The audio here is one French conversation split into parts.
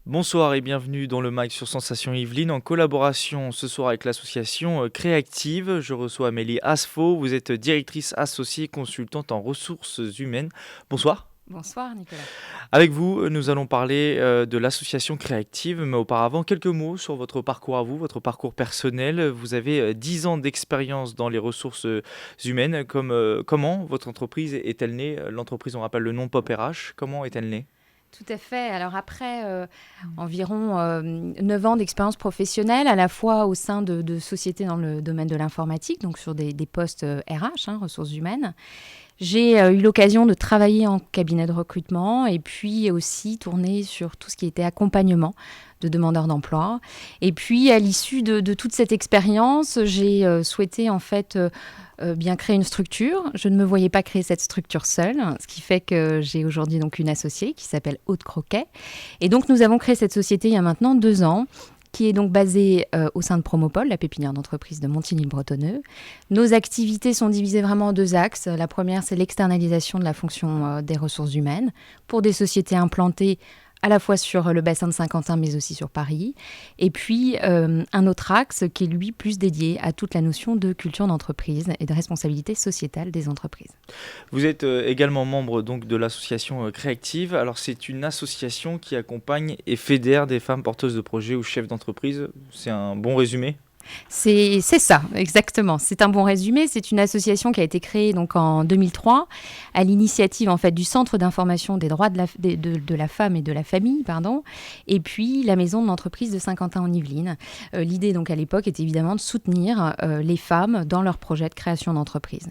Bonsoir et bienvenue dans le MAG sur Sensation Yvelines en collaboration ce soir avec l'association Créactive. Je reçois Amélie Asfo, vous êtes directrice associée consultante en ressources humaines. Bonsoir. Bonsoir Nicolas. Avec vous, nous allons parler de l'association Créactive, mais auparavant, quelques mots sur votre parcours à vous, votre parcours personnel. Vous avez 10 ans d'expérience dans les ressources humaines. Comment votre entreprise est-elle née? L'entreprise, on rappelle le nom Pop RH. Comment est-elle née? Tout à fait. Alors après environ 9 ans d'expérience professionnelle, à la fois au sein de sociétés dans le domaine de l'informatique, donc sur des postes RH, ressources humaines, j'ai eu l'occasion de travailler en cabinet de recrutement et puis aussi tourner sur tout ce qui était accompagnement de demandeurs d'emploi. Et puis, à l'issue de toute cette expérience, j'ai souhaité en fait bien créer une structure. Je ne me voyais pas créer cette structure seule, ce qui fait que j'ai aujourd'hui donc une associée qui s'appelle Aude Croquet. Et donc, nous avons créé cette société il y a maintenant 2 ans, qui est donc basée au sein de Promopole, la pépinière d'entreprise de Montigny-le-Bretonneux. Nos activités sont divisées vraiment en 2 axes. La première, c'est l'externalisation de la fonction des ressources humaines pour des sociétés implantées à la fois sur le bassin de Saint-Quentin, mais aussi sur Paris. Et puis, un autre axe qui est, lui, plus dédié à toute la notion de culture d'entreprise et de responsabilité sociétale des entreprises. Vous êtes également membre donc, de l'association Créactive. Alors, c'est une association qui accompagne et fédère des femmes porteuses de projets ou chefs d'entreprise. C'est un bon résumé ? C'est ça, exactement. C'est un bon résumé. C'est une association qui a été créée donc en 2003 à l'initiative en fait du Centre d'information des droits de la femme et de la famille, et puis la maison de l'entreprise de Saint-Quentin en Yvelines. L'idée donc à l'époque était évidemment de soutenir les femmes dans leurs projets de création d'entreprise.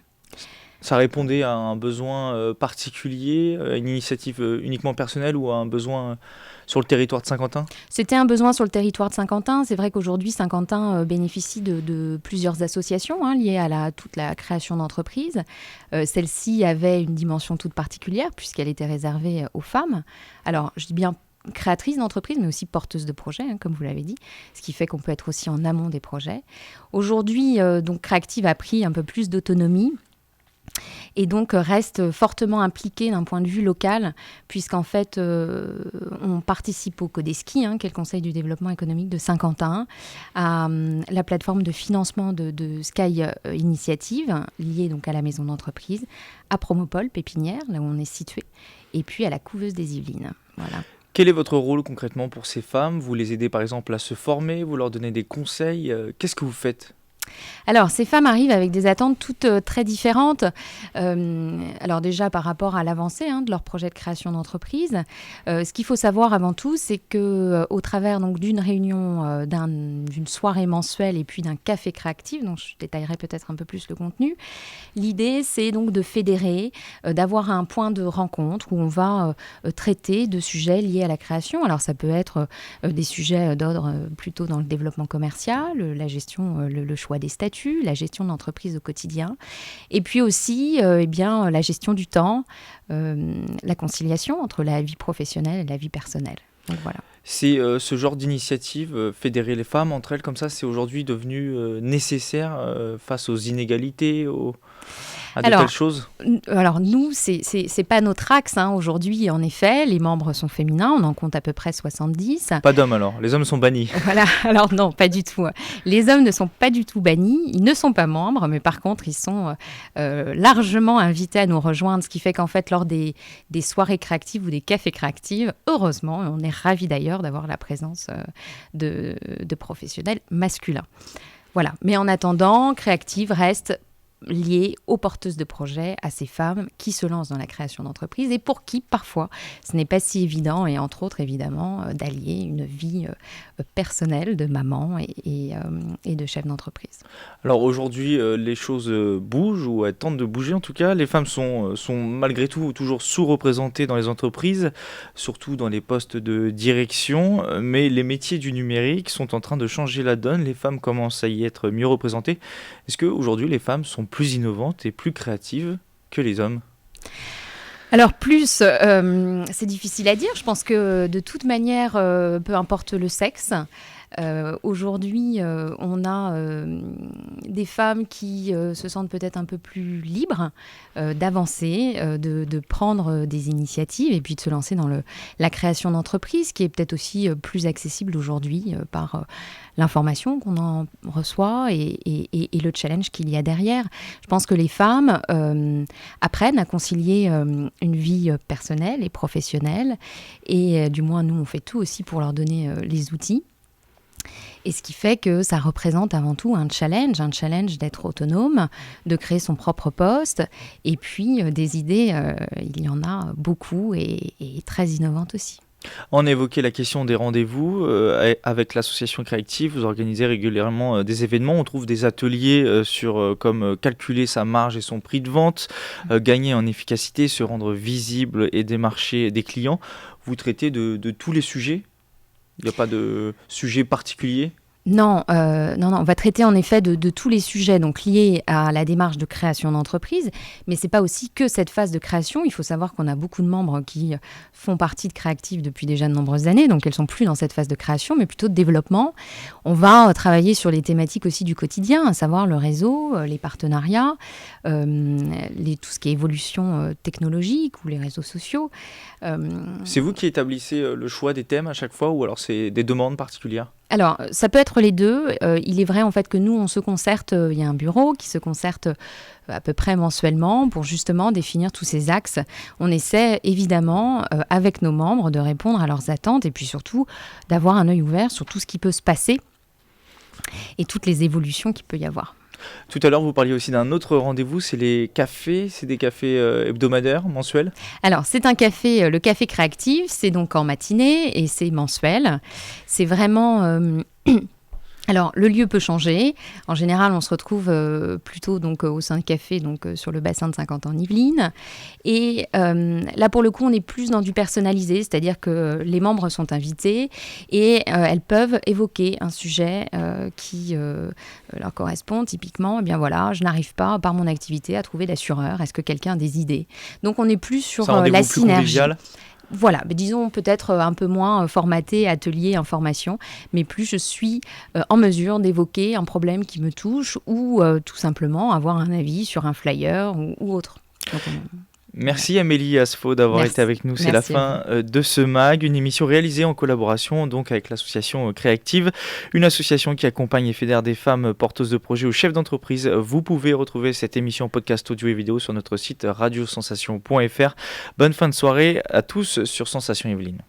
Ça répondait à un besoin particulier, à une initiative uniquement personnelle ou à un besoin sur le territoire de Saint-Quentin ? C'était un besoin sur le territoire de Saint-Quentin. C'est vrai qu'aujourd'hui, Saint-Quentin bénéficie de plusieurs associations liées à toute la création d'entreprises. Celle-ci avait une dimension toute particulière puisqu'elle était réservée aux femmes. Alors, je dis bien créatrice d'entreprise, mais aussi porteuse de projets, comme vous l'avez dit, ce qui fait qu'on peut être aussi en amont des projets. Aujourd'hui, donc, Créactive a pris un peu plus d'autonomie et donc reste fortement impliqué d'un point de vue local, puisqu'en fait, on participe au Codeski, qui est le Conseil du développement économique de Saint-Quentin, à la plateforme de financement de Sky Initiative, liée donc à la maison d'entreprise, à Promopole, Pépinière, là où on est situé, et puis à la couveuse des Yvelines. Voilà. Quel est votre rôle concrètement pour ces femmes ? Vous les aidez par exemple à se former, vous leur donnez des conseils. Qu'est-ce que vous faites ? Alors, ces femmes arrivent avec des attentes toutes très différentes. Alors déjà, par rapport à l'avancée de leur projet de création d'entreprise, ce qu'il faut savoir avant tout, c'est qu'au travers donc, d'une réunion, d'une soirée mensuelle et puis d'un café créatif, dont je détaillerai peut-être un peu plus le contenu, l'idée, c'est donc de fédérer, d'avoir un point de rencontre où on va traiter de sujets liés à la création. Alors, ça peut être des sujets d'ordre plutôt dans le développement commercial, la gestion, le choix des statuts, la gestion de l'entreprise au quotidien, et puis aussi la gestion du temps, la conciliation entre la vie professionnelle et la vie personnelle. Donc, voilà. C'est ce genre d'initiative, fédérer les femmes entre elles comme ça, c'est aujourd'hui devenu nécessaire face aux inégalités, à de telles choses ? Alors nous, c'est pas notre axe aujourd'hui. En effet, les membres sont féminins, on en compte à peu près 70. Pas d'hommes alors, les hommes sont bannis. Voilà, alors non, pas du tout. Les hommes ne sont pas du tout bannis, ils ne sont pas membres, mais par contre, ils sont largement invités à nous rejoindre, ce qui fait qu'en fait, lors des soirées créatives ou des cafés créatifs, heureusement, on est ravis d'ailleurs d'avoir la présence de professionnels masculins. Voilà, mais en attendant, Créactive reste liées aux porteuses de projets, à ces femmes qui se lancent dans la création d'entreprises et pour qui, parfois, ce n'est pas si évident, et entre autres, évidemment, d'allier une vie personnelle de maman et de chef d'entreprise. Alors aujourd'hui, les choses bougent, ou elles tentent de bouger en tout cas. Les femmes sont malgré tout toujours sous-représentées dans les entreprises, surtout dans les postes de direction, mais les métiers du numérique sont en train de changer la donne. Les femmes commencent à y être mieux représentées. Est-ce qu'aujourd'hui, les femmes sont plus innovantes et plus créatives que les hommes ? Alors c'est difficile à dire. Je pense que de toute manière, peu importe le sexe, Aujourd'hui, on a des femmes qui se sentent peut-être un peu plus libres d'avancer, de prendre des initiatives et puis de se lancer dans la création d'entreprises, qui est peut-être aussi plus accessible aujourd'hui par l'information qu'on en reçoit et le challenge qu'il y a derrière. Je pense que les femmes apprennent à concilier une vie personnelle et professionnelle, et du moins nous on fait tout aussi pour leur donner les outils. Et ce qui fait que ça représente avant tout un challenge d'être autonome, de créer son propre poste, et puis des idées, il y en a beaucoup et très innovantes aussi. On évoquait la question des rendez-vous avec l'association Créactive. Vous organisez régulièrement des événements. On trouve des ateliers sur comme calculer sa marge et son prix de vente, gagner en efficacité, se rendre visible et démarcher des clients. Vous traitez de tous les sujets? Il n'y a pas de sujet particulier? Non, on va traiter en effet de tous les sujets donc liés à la démarche de création d'entreprise, mais c'est pas aussi que cette phase de création. Il faut savoir qu'on a beaucoup de membres qui font partie de Créactive depuis déjà de nombreuses années, donc elles sont plus dans cette phase de création, mais plutôt de développement. On va travailler sur les thématiques aussi du quotidien, à savoir le réseau, les partenariats, tout ce qui est évolution technologique ou les réseaux sociaux. C'est vous qui établissez le choix des thèmes à chaque fois, ou alors c'est des demandes particulières? Alors, ça peut être les deux. Il est vrai en fait que nous, on se concerte, il y a un bureau qui se concerte à peu près mensuellement pour justement définir tous ces axes. On essaie évidemment, avec nos membres, de répondre à leurs attentes et puis surtout d'avoir un œil ouvert sur tout ce qui peut se passer et toutes les évolutions qu'il peut y avoir. Tout à l'heure, vous parliez aussi d'un autre rendez-vous, c'est les cafés. C'est des cafés hebdomadaires, mensuels? Alors, c'est un café, le café Créactive, c'est donc en matinée et c'est mensuel. C'est vraiment... Alors, le lieu peut changer. En général, on se retrouve plutôt donc, au sein de café, donc, sur le bassin de Saint-Quentin-en-Yvelines. Et là, pour le coup, on est plus dans du personnalisé, c'est-à-dire que les membres sont invités et elles peuvent évoquer un sujet qui leur correspond. Typiquement, eh bien voilà, je n'arrive pas, par mon activité, à trouver d'assureur. Est-ce que quelqu'un a des idées? Donc, on est plus sur la synergie. Voilà, mais disons peut-être un peu moins formaté, atelier, information, mais plus je suis en mesure d'évoquer un problème qui me touche ou tout simplement avoir un avis sur un flyer ou autre. Donc, Merci Amélie Asfo d'avoir été avec nous. C'est la fin de ce MAG, une émission réalisée en collaboration donc avec l'association Créactive, une association qui accompagne et fédère des femmes porteuses de projets ou chefs d'entreprise. Vous pouvez retrouver cette émission en podcast audio et vidéo sur notre site radiosensation.fr. Bonne fin de soirée à tous sur Sensation Yvelines.